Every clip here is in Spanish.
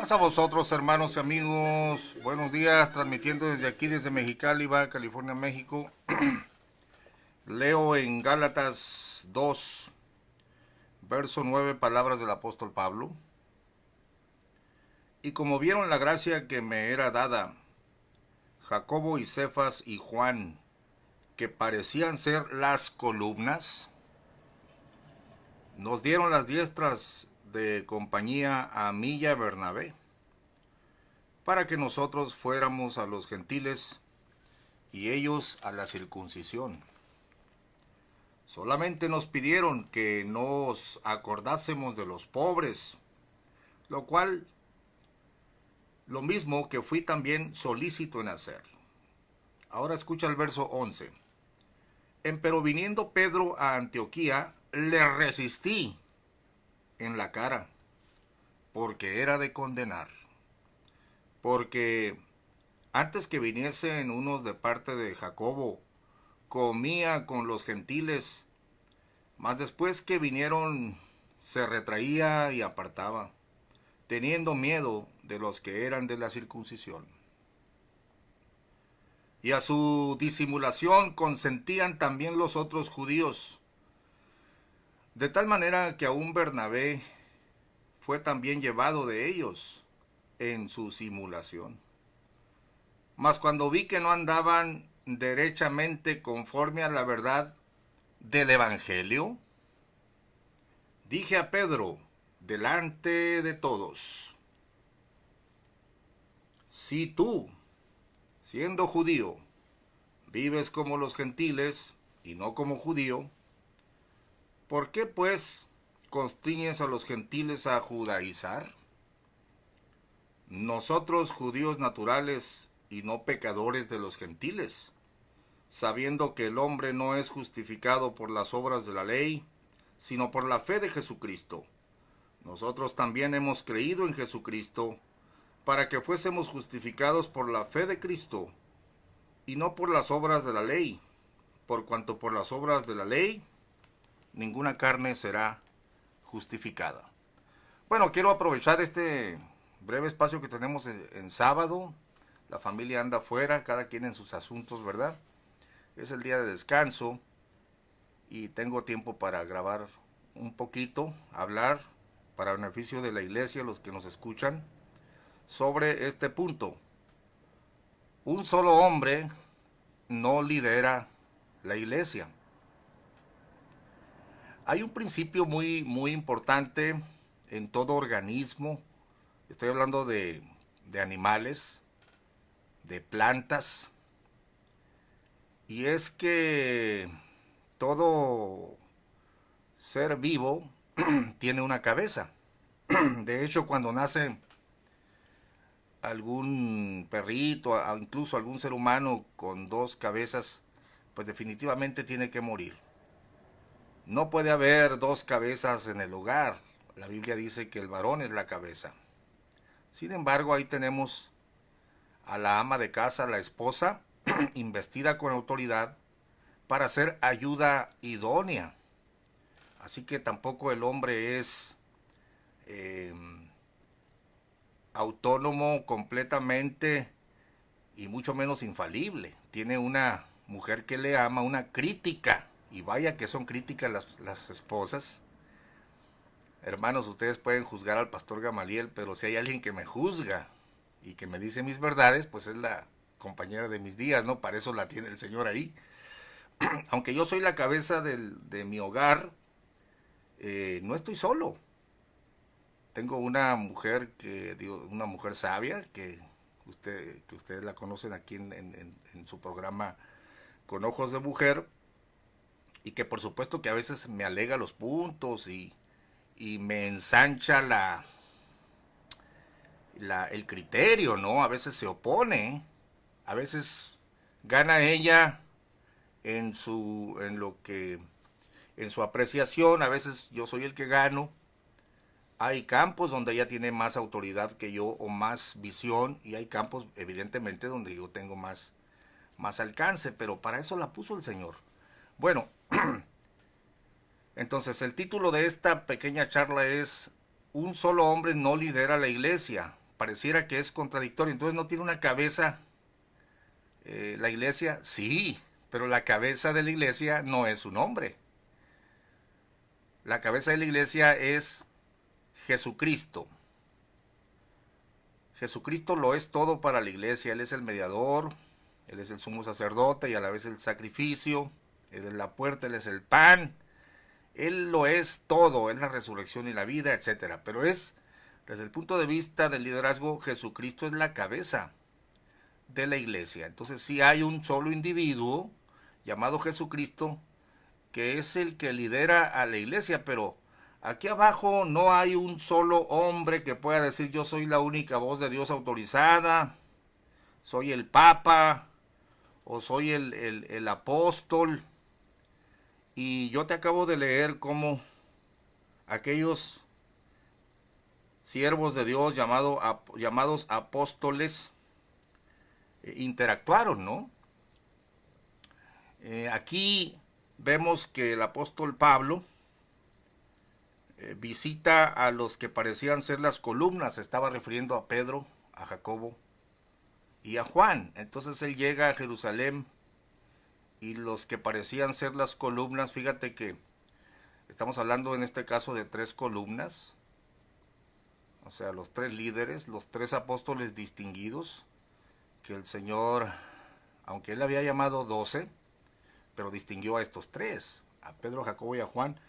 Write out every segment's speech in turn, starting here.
Paz a vosotros, hermanos y amigos. Buenos días, transmitiendo desde aquí, desde Mexicali, Baja California, México. Leo en Gálatas 2, verso 9, palabras del apóstol Pablo. Y como vieron la gracia que me era dada, Jacobo y Cefas y Juan, que parecían ser las columnas, nos dieron las diestras de compañía a mí y a Bernabé, para que nosotros fuéramos a los gentiles y ellos a la circuncisión. Solamente nos pidieron que nos acordásemos de los pobres, lo cual, lo mismo que fui también solícito en hacer. Ahora escucha el verso 11. Empero viniendo Pedro a Antioquía, le resistí en la cara, porque era de condenar. Porque antes que viniesen unos de parte de Jacobo, comía con los gentiles, mas después que vinieron se retraía y apartaba, teniendo miedo de los que eran de la circuncisión. Y a su disimulación consentían también los otros judíos, de tal manera que aún Bernabé fue también llevado de ellos en su simulación. Mas cuando vi que no andaban derechamente conforme a la verdad del Evangelio, dije a Pedro, delante de todos, si tú, siendo judío, vives como los gentiles y no como judío, ¿por qué pues constriñes a los gentiles a judaizar? Nosotros, judíos naturales y no pecadores de los gentiles, sabiendo que el hombre no es justificado por las obras de la ley, sino por la fe de Jesucristo. Nosotros también hemos creído en Jesucristo, para que fuésemos justificados por la fe de Cristo, y no por las obras de la ley, por cuanto por las obras de la ley ninguna carne será justificada. Bueno, quiero aprovechar este breve espacio que tenemos en sábado. La familia anda afuera, cada quien en sus asuntos, ¿verdad? Es el día de descanso y tengo tiempo para grabar un poquito, hablar para beneficio de la iglesia, los que nos escuchan, sobre este punto. Un solo hombre no lidera la iglesia. Hay un principio muy importante en todo organismo. Estoy hablando de animales, de plantas, y es que todo ser vivo tiene una cabeza. De hecho, cuando nace algún perrito, incluso algún ser humano con dos cabezas, pues definitivamente tiene que morir. No puede haber dos cabezas en el hogar. La Biblia dice que el varón es la cabeza. Sin embargo, ahí tenemos a la ama de casa, la esposa, investida con autoridad para ser ayuda idónea. Así que tampoco el hombre es autónomo completamente y mucho menos infalible. Tiene una mujer que le ama, una crítica, y vaya que son críticas las esposas. Hermanos, ustedes pueden juzgar al pastor Gamaliel, pero si hay alguien que me juzga y que me dice mis verdades, pues es la compañera de mis días, ¿no? Para eso la tiene el Señor ahí. Aunque yo soy la cabeza de mi hogar, no estoy solo. Tengo una mujer una mujer sabia que ustedes la conocen aquí en su programa Con Ojos de Mujer, y que por supuesto que a veces me alega los puntos y me ensancha el criterio, ¿no? A veces se opone, a veces gana ella en su apreciación, a veces yo soy el que gano. Hay campos donde ella tiene más autoridad que yo o más visión, y hay campos evidentemente donde yo tengo más alcance, pero para eso la puso el Señor. Bueno, entonces el título de esta pequeña charla es: un solo hombre no lidera la iglesia. pareciera que es contradictorio. Entonces, ¿no tiene una cabeza la iglesia? Sí, pero la cabeza de la iglesia no es un hombre. La cabeza de la iglesia es Jesucristo. Jesucristo lo es todo para la iglesia. Él es el mediador, Él es el sumo sacerdote y a la vez el sacrificio. Él es la puerta, Él es el pan. Él lo es todo, es la resurrección y la vida, etcétera. Pero desde el punto de vista del liderazgo, Jesucristo es la cabeza de la iglesia. Entonces sí hay un solo individuo llamado Jesucristo que es el que lidera a la iglesia, pero aquí abajo no hay un solo hombre que pueda decir yo soy la única voz de Dios autorizada, soy el Papa o soy el apóstol. Y yo te acabo de leer cómo aquellos siervos de Dios llamados apóstoles interactuaron, ¿no? Aquí vemos que el apóstol Pablo visita a los que parecían ser las columnas, se estaba refiriendo a Pedro, a Jacobo y a Juan. Entonces él llega a Jerusalén y los que parecían ser las columnas, fíjate que estamos hablando en este caso de 3 columnas, o sea, los 3 líderes, los 3 apóstoles distinguidos, que el Señor, aunque Él había llamado 12, pero distinguió a estos 3, a Pedro, a Jacobo y a Juan.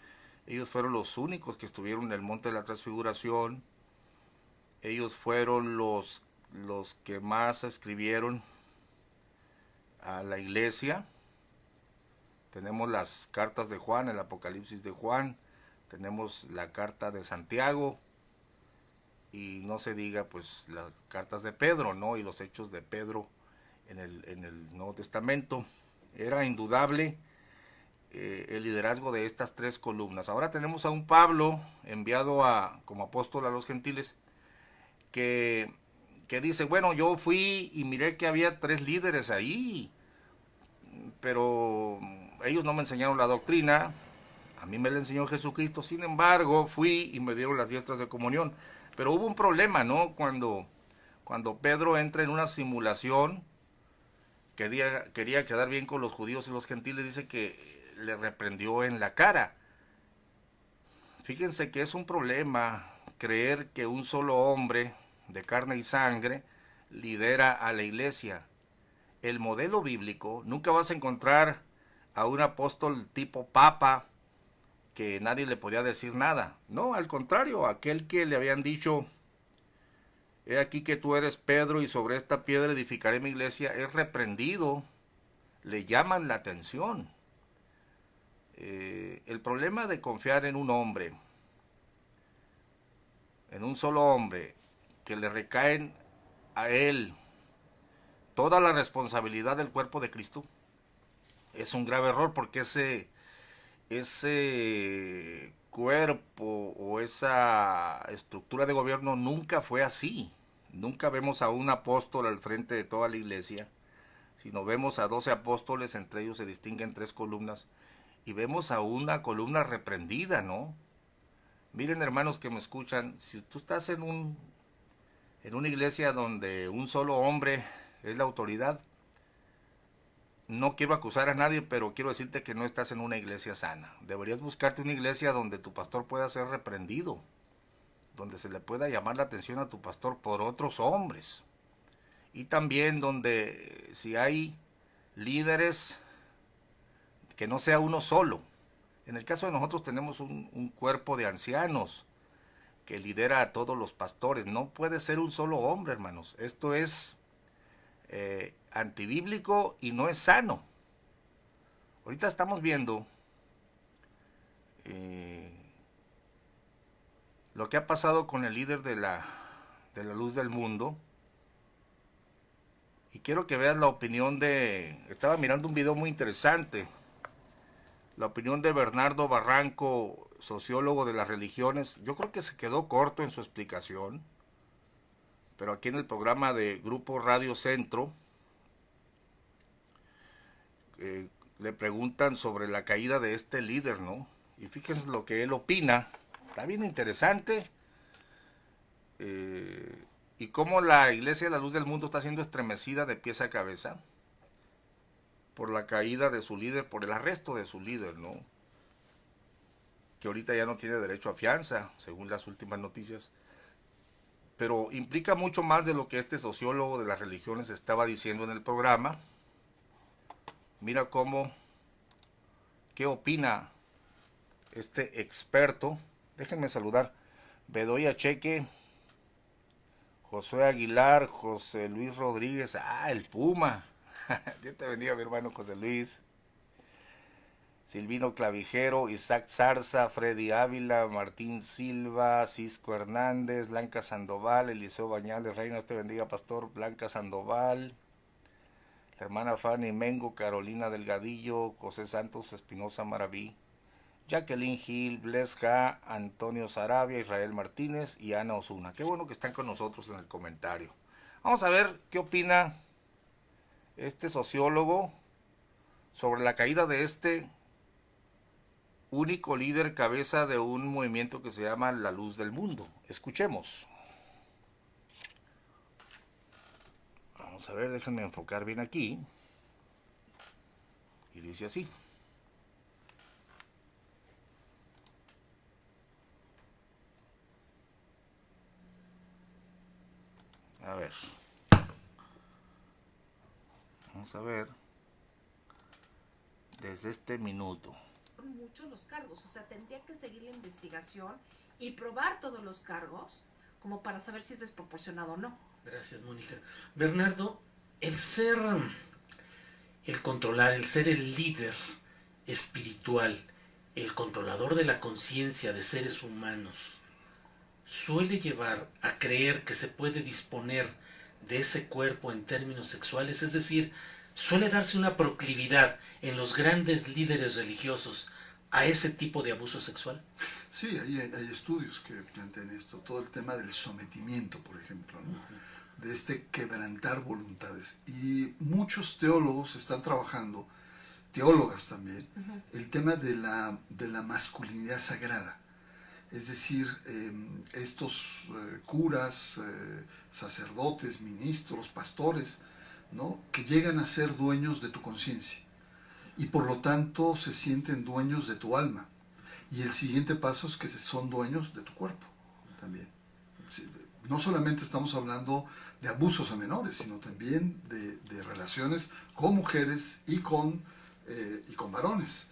Ellos fueron los únicos que estuvieron en el monte de la transfiguración. Ellos fueron los que más escribieron a la iglesia. Tenemos las cartas de Juan, el Apocalipsis de Juan, tenemos la carta de Santiago, y no se diga pues las cartas de Pedro, ¿no? Y los hechos de Pedro en el Nuevo Testamento. Era indudable el liderazgo de estas 3 columnas. Ahora tenemos a un Pablo enviado como apóstol a los gentiles que dice, bueno, yo fui y miré que había 3 líderes ahí, pero ellos no me enseñaron la doctrina, a mí me la enseñó Jesucristo. Sin embargo, fui y me dieron las diestras de comunión. Pero hubo un problema, ¿no? Cuando Pedro entra en una simulación, quería quedar bien con los judíos y los gentiles, dice que le reprendió en la cara. Fíjense que es un problema creer que un solo hombre de carne y sangre lidera a la iglesia. El modelo bíblico, nunca vas a encontrar a un apóstol tipo papa que nadie le podía decir nada. No, al contrario, aquel que le habían dicho, he aquí que tú eres Pedro y sobre esta piedra edificaré mi iglesia, es reprendido, le llaman la atención. El problema de confiar en un hombre, en un solo hombre, que le recaen a él toda la responsabilidad del cuerpo de Cristo, es un grave error, porque ese cuerpo o esa estructura de gobierno nunca fue así. Nunca vemos a un apóstol al frente de toda la iglesia, sino vemos a 12 apóstoles, entre ellos se distinguen 3 columnas, y vemos a una columna reprendida, ¿no? Miren, hermanos que me escuchan, si tú estás en una iglesia donde un solo hombre es la autoridad, no quiero acusar a nadie, pero quiero decirte que no estás en una iglesia sana. Deberías buscarte una iglesia donde tu pastor pueda ser reprendido, donde se le pueda llamar la atención a tu pastor por otros hombres. Y también donde si hay líderes, que no sea uno solo. En el caso de nosotros tenemos un cuerpo de ancianos que lidera a todos los pastores. No puede ser un solo hombre, hermanos. Esto es antibíblico y no es sano. Ahorita estamos viendo lo que ha pasado con el líder de la luz del mundo, y quiero que veas la opinión estaba mirando un video muy interesante, la opinión de Bernardo Barranco, sociólogo de las religiones. Yo creo que se quedó corto en su explicación, pero aquí en el programa de Grupo Radio Centro le preguntan sobre la caída de este líder, ¿no? Y fíjense lo que él opina. Está bien interesante. y cómo la Iglesia de la Luz del Mundo está siendo estremecida de pies a cabeza por la caída de su líder, por el arresto de su líder, ¿no? Que ahorita ya no tiene derecho a fianza, según las últimas noticias. Pero implica mucho más de lo que este sociólogo de las religiones estaba diciendo en el programa. Mira qué opina este experto. Déjenme saludar. Bedoya Cheque, José Aguilar, José Luis Rodríguez, el Puma. Dios te bendiga, mi hermano José Luis. Silvino Clavijero, Isaac Zarza, Freddy Ávila, Martín Silva, Cisco Hernández, Blanca Sandoval, Eliseo Bañales, Reina, te bendiga, Pastor, Blanca Sandoval, la hermana Fanny Mengo, Carolina Delgadillo, José Santos Espinosa Maraví, Jacqueline Gil, Blesca, Antonio Sarabia, Israel Martínez y Ana Osuna. Qué bueno que están con nosotros en el comentario. Vamos a ver qué opina este sociólogo sobre la caída de este único líder cabeza de un movimiento que se llama La Luz del Mundo. Escuchemos. Vamos a ver, déjenme enfocar bien aquí. Y dice así. A ver. Vamos a ver. Desde este minuto. Muchos los cargos, o sea, tendría que seguir la investigación y probar todos los cargos como para saber si es desproporcionado o no. Gracias, Mónica. Bernardo, el controlar, el ser el líder espiritual, el controlador de la conciencia de seres humanos, suele llevar a creer que se puede disponer de ese cuerpo en términos sexuales, es decir, suele darse una proclividad en los grandes líderes religiosos a ese tipo de abuso sexual. Sí, hay estudios que plantean esto, todo el tema del sometimiento, por ejemplo, ¿no? De este quebrantar voluntades. Y muchos teólogos están trabajando, teólogas también, el tema de la masculinidad sagrada. Es decir, estos curas, sacerdotes, ministros, pastores, ¿no? Que llegan a ser dueños de tu conciencia y por lo tanto se sienten dueños de tu alma. Y el siguiente paso es que son dueños de tu cuerpo también. Sí, no solamente estamos hablando de abusos a menores, sino también de relaciones con mujeres y con varones.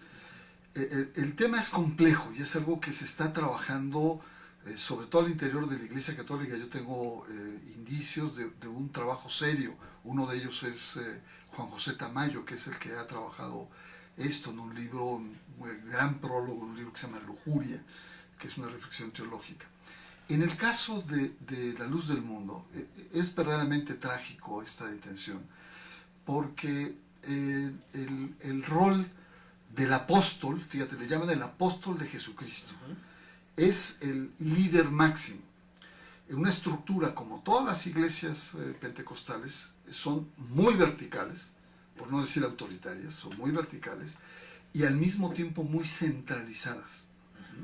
El tema es complejo y es algo que se está trabajando sobre todo al interior de la Iglesia Católica. Yo tengo indicios de un trabajo serio. Uno de ellos es Juan José Tamayo, que es el que ha trabajado esto en un libro, un gran prólogo, un libro que se llama Lujuria, que es una reflexión teológica. En el caso de La Luz del Mundo, es verdaderamente trágico esta detención, porque el rol del apóstol, fíjate, le llaman el apóstol de Jesucristo, es el líder máximo. En una estructura como todas las iglesias pentecostales, son muy verticales, por no decir autoritarias, son muy verticales y al mismo tiempo muy centralizadas.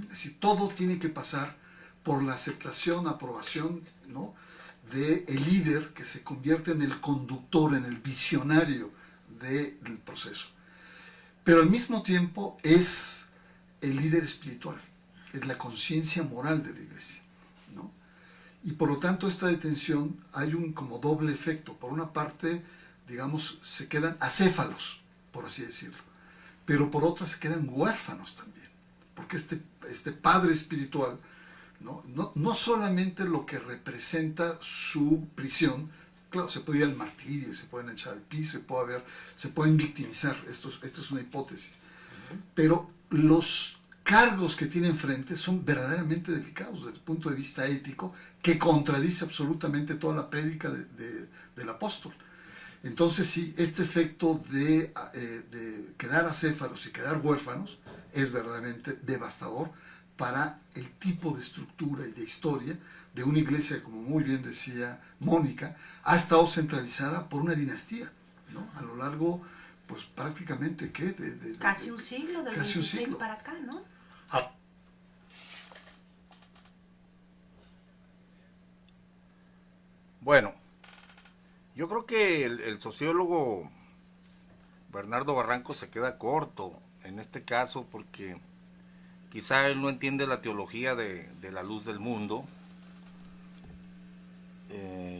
Es decir, todo tiene que pasar por la aceptación, aprobación, ¿no?, del líder que se convierte en el conductor, en el visionario del proceso. Pero al mismo tiempo es el líder espiritual, es la conciencia moral de la iglesia, ¿no? Y por lo tanto esta detención hay un como doble efecto. Por una parte, digamos, se quedan acéfalos, por así decirlo, pero por otra se quedan huérfanos también, porque este padre espiritual, no solamente lo que representa su prisión, claro, se puede ir al martirio, se pueden echar al piso, se pueden victimizar, esto es una hipótesis, pero los cargos que tiene enfrente son verdaderamente delicados desde el punto de vista ético, que contradice absolutamente toda la prédica del apóstol. Entonces sí, este efecto de quedar acéfalos y quedar huérfanos es verdaderamente devastador para el tipo de estructura y de historia de una iglesia, como muy bien decía Mónica, ha estado centralizada por una dinastía, ¿no? A lo largo, pues prácticamente, ¿qué? Casi un siglo, del 16 para acá, ¿no? Bueno, yo creo que el sociólogo Bernardo Barranco se queda corto en este caso porque quizá él no entiende la teología de la luz del mundo.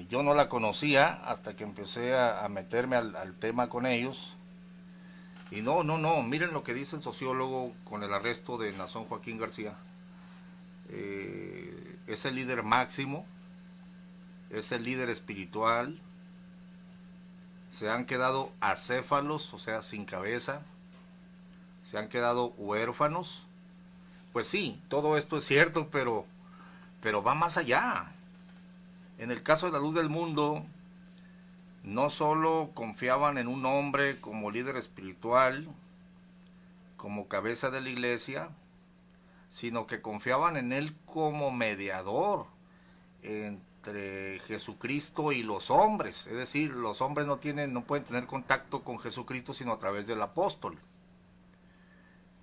Yo no la conocía hasta que empecé a meterme al tema con ellos. Y no, miren lo que dice el sociólogo con el arresto de Nazón Joaquín García. Es el líder máximo, es el líder espiritual, se han quedado acéfalos, o sea, sin cabeza, se han quedado huérfanos. Pues sí, todo esto es cierto, pero va más allá. En el caso de la luz del mundo, no solo confiaban en un hombre como líder espiritual, como cabeza de la iglesia, sino que confiaban en él como mediador entre Jesucristo y los hombres. Es decir, los hombres no pueden tener contacto con Jesucristo sino a través del apóstol.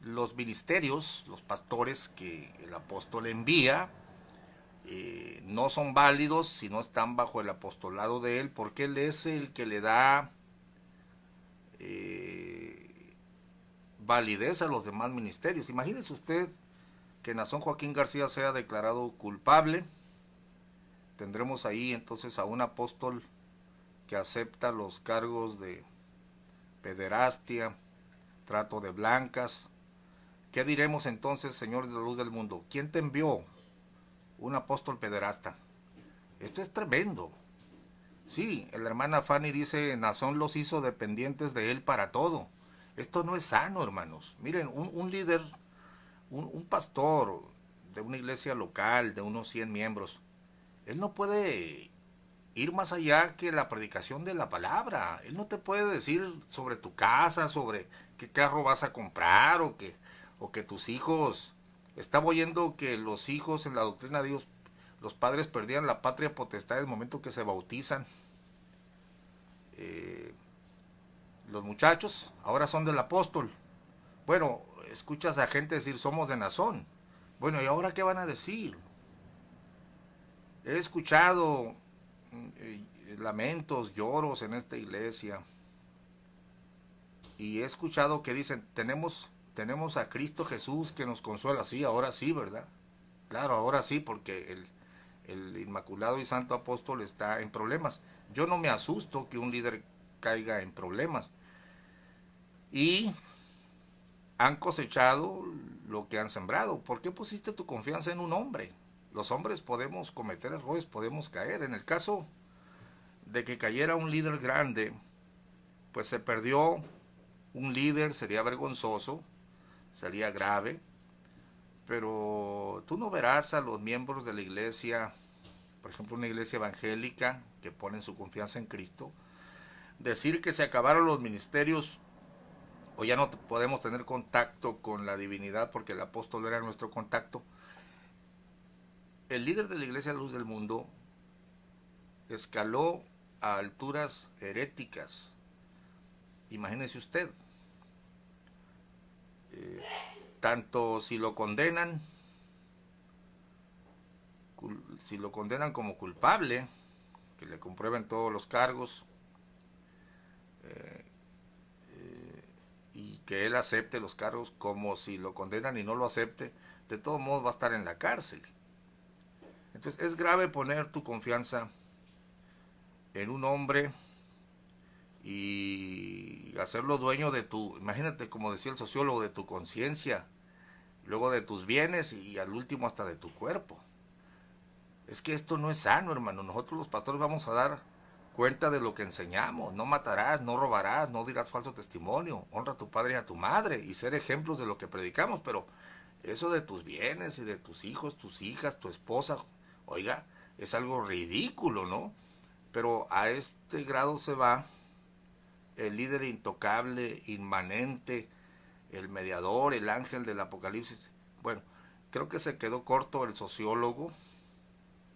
Los ministerios, los pastores que el apóstol envía, no son válidos si no están bajo el apostolado de él, porque él es el que le da validez a los demás ministerios. Imagínese usted que Nazón Joaquín García sea declarado culpable. Tendremos ahí entonces a un apóstol que acepta los cargos de pederastia, trato de blancas. ¿Qué diremos entonces, Señor de la luz del mundo? ¿Quién te envió? Un apóstol pederasta. Esto es tremendo. Sí, la hermana Fanny dice, Nazón los hizo dependientes de él para todo. Esto no es sano, hermanos. Miren, un líder, un pastor de una iglesia local de unos 100 miembros, él no puede ir más allá que la predicación de la palabra. Él no te puede decir sobre tu casa, sobre qué carro vas a comprar o que tus hijos... Estaba oyendo que los hijos en la doctrina de Dios, los padres perdían la patria potestad en el momento que se bautizan. Los muchachos ahora son del apóstol. Bueno, escuchas a gente decir somos de Nazón. Bueno, ¿y ahora qué van a decir? He escuchado lamentos, lloros en esta iglesia. Y he escuchado que dicen, tenemos a Cristo Jesús que nos consuela. Sí, ahora sí, ¿verdad? Claro, ahora sí, porque el Inmaculado y Santo Apóstol está en problemas. Yo no me asusto que un líder caiga en problemas. Y han cosechado lo que han sembrado. ¿Por qué pusiste tu confianza en un hombre? Los hombres podemos cometer errores, podemos caer. En el caso de que cayera un líder grande, pues se perdió un líder, sería vergonzoso, sería grave, pero tú no verás a los miembros de la iglesia, por ejemplo una iglesia evangélica que ponen su confianza en Cristo, decir que se acabaron los ministerios o ya no podemos tener contacto con la divinidad porque el apóstol era nuestro contacto. El líder de la iglesia Luz del Mundo escaló a alturas heréticas. Imagínese usted, tanto si lo condenan como culpable, que le comprueben todos los cargos y que él acepte los cargos, como si lo condenan y no lo acepte, de todos modos va a estar en la cárcel. Entonces es grave poner tu confianza en un hombre y hacerlo dueño de tu, imagínate, como decía el sociólogo, de tu conciencia, luego de tus bienes y al último hasta de tu cuerpo. Es que esto no es sano, hermano. Nosotros los pastores vamos a dar cuenta de lo que enseñamos. No matarás, no robarás, no dirás falso testimonio, honra a tu padre y a tu madre y ser ejemplos de lo que predicamos. Pero eso de tus bienes y de tus hijos, tus hijas, tu esposa, oiga, es algo ridículo, ¿no? Pero a este grado se va el líder intocable, inmanente, el mediador, el ángel del Apocalipsis. Bueno, creo que se quedó corto el sociólogo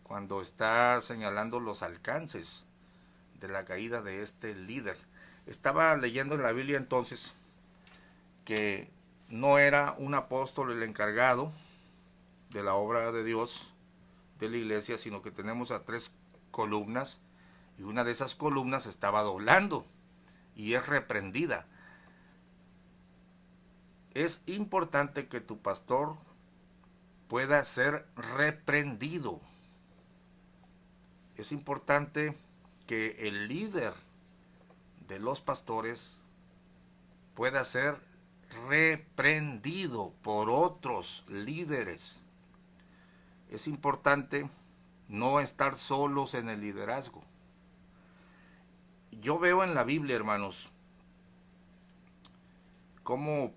cuando está señalando los alcances de la caída de este líder. Estaba leyendo en la Biblia entonces que no era un apóstol el encargado de la obra de Dios, de la iglesia, sino que tenemos a 3 columnas y una de esas columnas estaba doblando y es reprendida. Es importante que tu pastor pueda ser reprendido. Es importante que el líder de los pastores pueda ser reprendido por otros líderes. Es importante no estar solos en el liderazgo. Yo veo en la Biblia, hermanos, cómo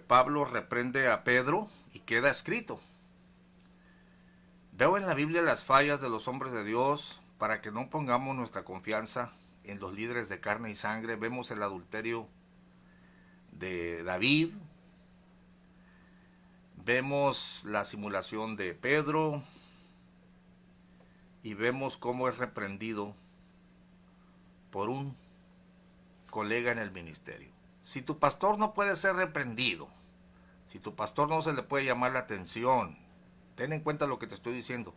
Pablo reprende a Pedro y queda escrito. Veo en la Biblia las fallas de los hombres de Dios para que no pongamos nuestra confianza en los líderes de carne y sangre. Vemos el adulterio de David, vemos la simulación de Pedro y vemos cómo es reprendido por un colega en el ministerio. Si tu pastor no puede ser reprendido, si tu pastor no se le puede llamar la atención, ten en cuenta lo que te estoy diciendo.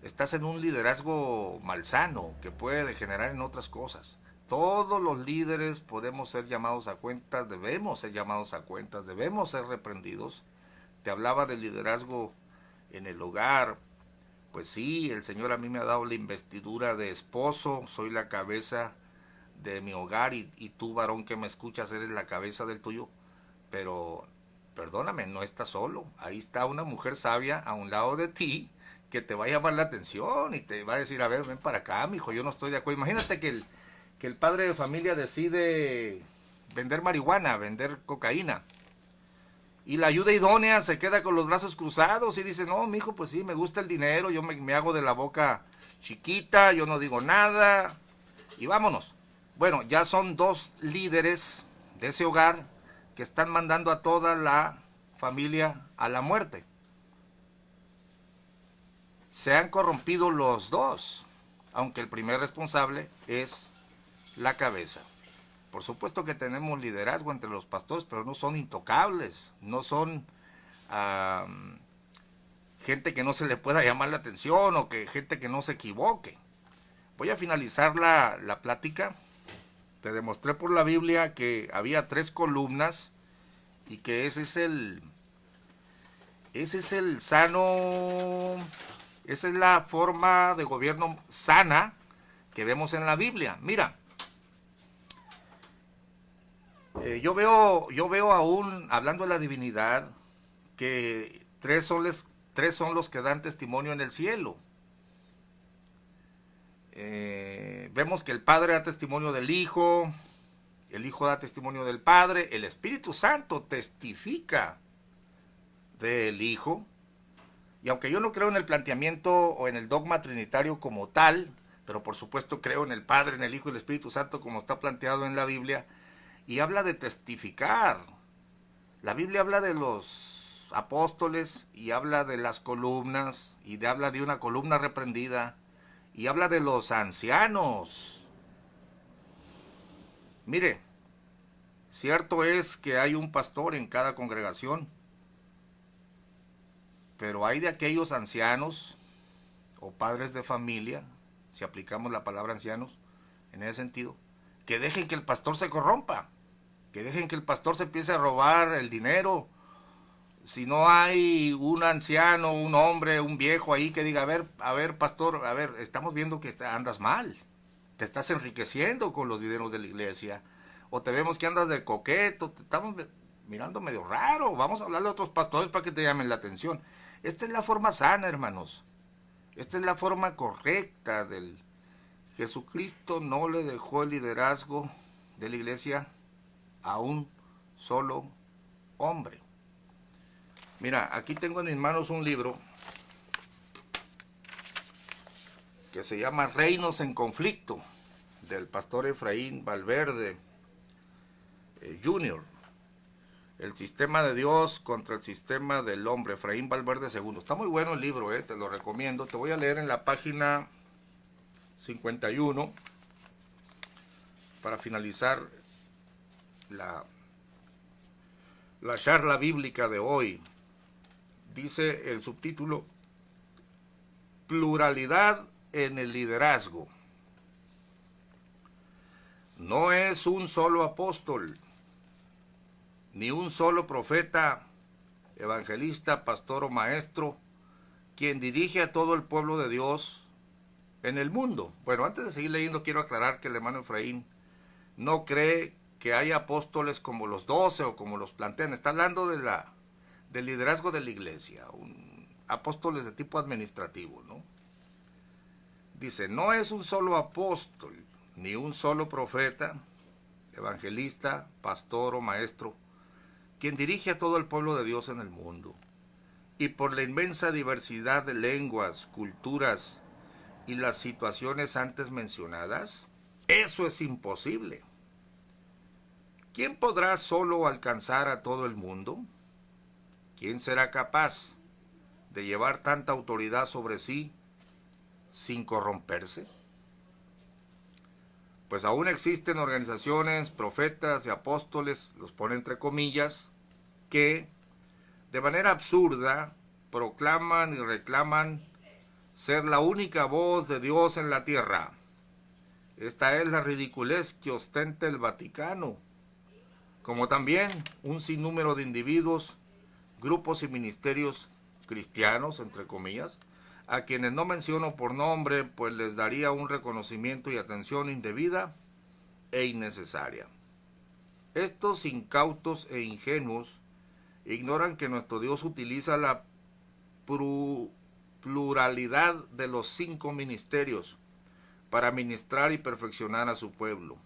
Estás en un liderazgo malsano que puede degenerar en otras cosas. Todos los líderes podemos ser llamados a cuentas, debemos ser llamados a cuentas, debemos ser reprendidos. Te hablaba del liderazgo en el hogar. Pues sí, el Señor a mí me ha dado la investidura de esposo, soy la cabeza de mi hogar y tú, varón que me escuchas, eres la cabeza del tuyo. Pero, perdóname, no estás solo. Ahí está una mujer sabia a un lado de ti que te va a llamar la atención y te va a decir, a ver, ven para acá, mijo, yo no estoy de acuerdo. Imagínate que el padre de familia decide vender marihuana, vender cocaína. Y la ayuda idónea se queda con los brazos cruzados y dice, no, mijo, pues sí, me gusta el dinero, yo me hago de la boca chiquita, yo no digo nada, y vámonos. Bueno, ya son dos líderes de ese hogar que están mandando a toda la familia a la muerte. Se han corrompido los dos, aunque el primer responsable es la cabeza. Por supuesto que tenemos liderazgo entre los pastores, pero no son intocables, no son gente que no se le pueda llamar la atención o que gente que no se equivoque. Voy a finalizar la plática. Te demostré por la Biblia que había 3 columnas y que ese es el sano, esa es la forma de gobierno sana que vemos en la Biblia. Mira, yo veo aún, hablando de la divinidad, que tres son los que dan testimonio en el cielo. Vemos que el Padre da testimonio del Hijo, el Hijo da testimonio del Padre, el Espíritu Santo testifica del Hijo. Y aunque yo no creo en el planteamiento o en el dogma trinitario como tal, pero por supuesto creo en el Padre, en el Hijo y el Espíritu Santo como está planteado en la Biblia, y habla de testificar. La Biblia habla de los apóstoles y habla de las columnas y habla de una columna reprendida y habla de los ancianos. Mire, cierto es que hay un pastor en cada congregación, pero hay de aquellos ancianos o padres de familia, si aplicamos la palabra ancianos en ese sentido, que dejen que el pastor se corrompa, que dejen que el pastor se empiece a robar el dinero. Si no hay un anciano, un hombre, un viejo ahí que diga, a ver, pastor, a ver, estamos viendo que andas mal, te estás enriqueciendo con los dineros de la iglesia, o te vemos que andas de coqueto, te estamos mirando medio raro, vamos a hablarle a otros pastores para que te llamen la atención. Esta es la forma sana, hermanos, esta es la forma correcta del... Jesucristo no le dejó el liderazgo de la iglesia a un solo hombre. Mira, aquí tengo en mis manos un libro que se llama Reinos en Conflicto, del pastor Efraín Valverde Jr. El sistema de Dios contra el sistema del hombre, Efraín Valverde II. Está muy bueno el libro, te lo recomiendo. Te voy a leer en la página 51 para finalizar la charla bíblica de hoy. Dice el subtítulo: Pluralidad en el liderazgo. No es un solo apóstol, ni un solo profeta, evangelista, pastor o maestro, quien dirige a todo el pueblo de Dios en el mundo. Bueno, antes de seguir leyendo, quiero aclarar que el hermano Efraín no cree que haya apóstoles como los 12 o como los plantean. Está hablando del liderazgo de la iglesia, apóstoles de tipo administrativo, ¿no? Dice, no es un solo apóstol, ni un solo profeta, evangelista, pastor o maestro, quien dirige a todo el pueblo de Dios en el mundo. Y por la inmensa diversidad de lenguas, culturas y las situaciones antes mencionadas, eso es imposible. ¿Quién podrá solo alcanzar a todo el mundo? ¿Quién será capaz de llevar tanta autoridad sobre sí sin corromperse? Pues aún existen organizaciones, profetas y apóstoles, los pone entre comillas, que de manera absurda proclaman y reclaman ser la única voz de Dios en la tierra. Esta es la ridiculez que ostenta el Vaticano, como también un sinnúmero de individuos, grupos y ministerios cristianos, entre comillas, a quienes no menciono por nombre, pues les daría un reconocimiento y atención indebida e innecesaria. Estos incautos e ingenuos ignoran que nuestro Dios utiliza la pluralidad de los 5 ministerios para ministrar y perfeccionar a su pueblo.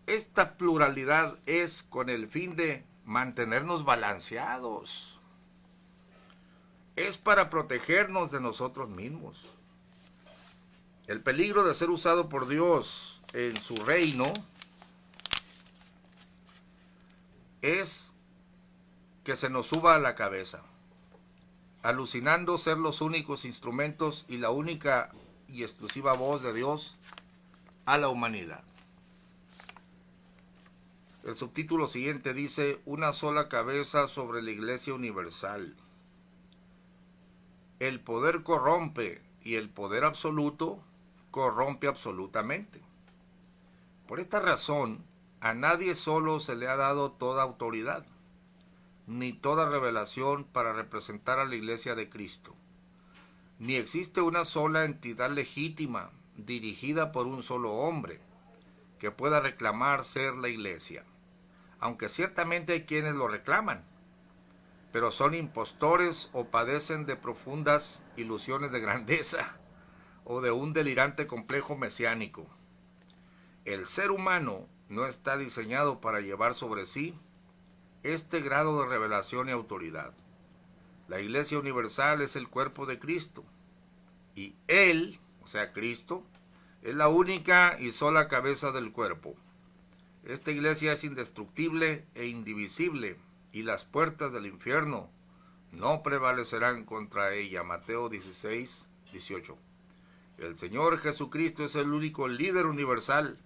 Esta pluralidad es con el fin de mantenernos balanceados. Es para protegernos de nosotros mismos. El peligro de ser usado por Dios en su reino es que se nos suba a la cabeza, alucinando ser los únicos instrumentos y la única y exclusiva voz de Dios a la humanidad. El subtítulo siguiente dice, una sola cabeza sobre la Iglesia Universal. El poder corrompe y el poder absoluto corrompe absolutamente. Por esta razón, a nadie solo se le ha dado toda autoridad, ni toda revelación para representar a la Iglesia de Cristo. Ni existe una sola entidad legítima, dirigida por un solo hombre, que pueda reclamar ser la Iglesia, aunque ciertamente hay quienes lo reclaman, pero son impostores o padecen de profundas ilusiones de grandeza o de un delirante complejo mesiánico. El ser humano no está diseñado para llevar sobre sí este grado de revelación y autoridad. La Iglesia Universal es el cuerpo de Cristo, y Él, o sea Cristo, es la única y sola cabeza del cuerpo. Esta Iglesia es indestructible e indivisible, y las puertas del infierno no prevalecerán contra ella. Mateo 16, 18. El Señor Jesucristo es el único líder universal.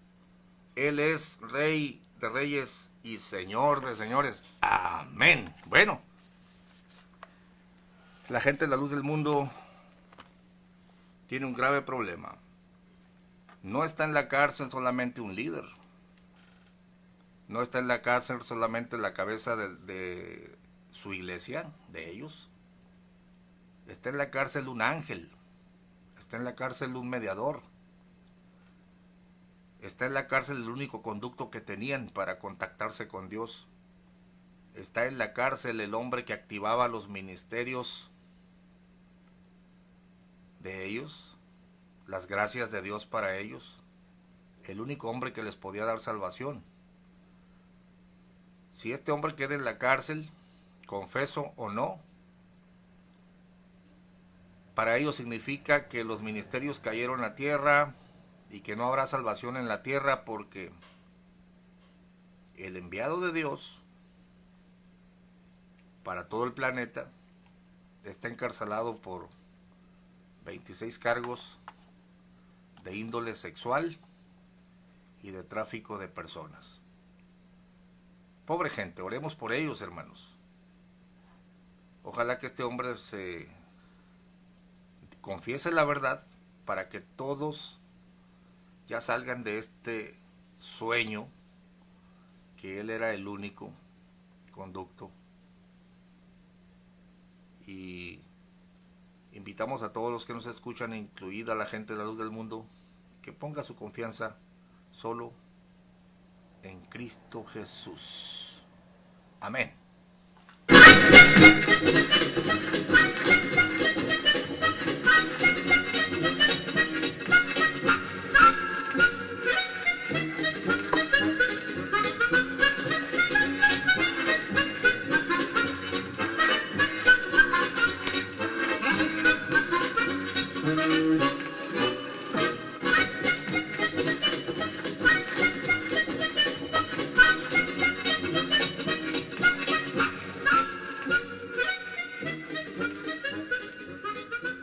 Él es Rey de reyes y Señor de señores. Amén. Bueno, la gente de la luz del mundo tiene un grave problema. No está en la cárcel solamente un líder. No está en la cárcel solamente la cabeza de su iglesia, de ellos. Está en la cárcel un ángel. Está en la cárcel un mediador. Está en la cárcel el único conducto que tenían para contactarse con Dios. Está en la cárcel el hombre que activaba los ministerios de ellos, las gracias de Dios para ellos. El único hombre que les podía dar salvación. Si este hombre queda en la cárcel, confeso o no, para ellos significa que los ministerios cayeron a tierra y que no habrá salvación en la tierra, porque el enviado de Dios para todo el planeta está encarcelado por 26 cargos de índole sexual y de tráfico de personas. Pobre gente, oremos por ellos, hermanos. Ojalá que este hombre se confiese la verdad para que todos ya salgan de este sueño que él era el único conducto. Y invitamos a todos los que nos escuchan, incluida la gente de la luz del mundo, que ponga su confianza solo en Cristo Jesús. Amén.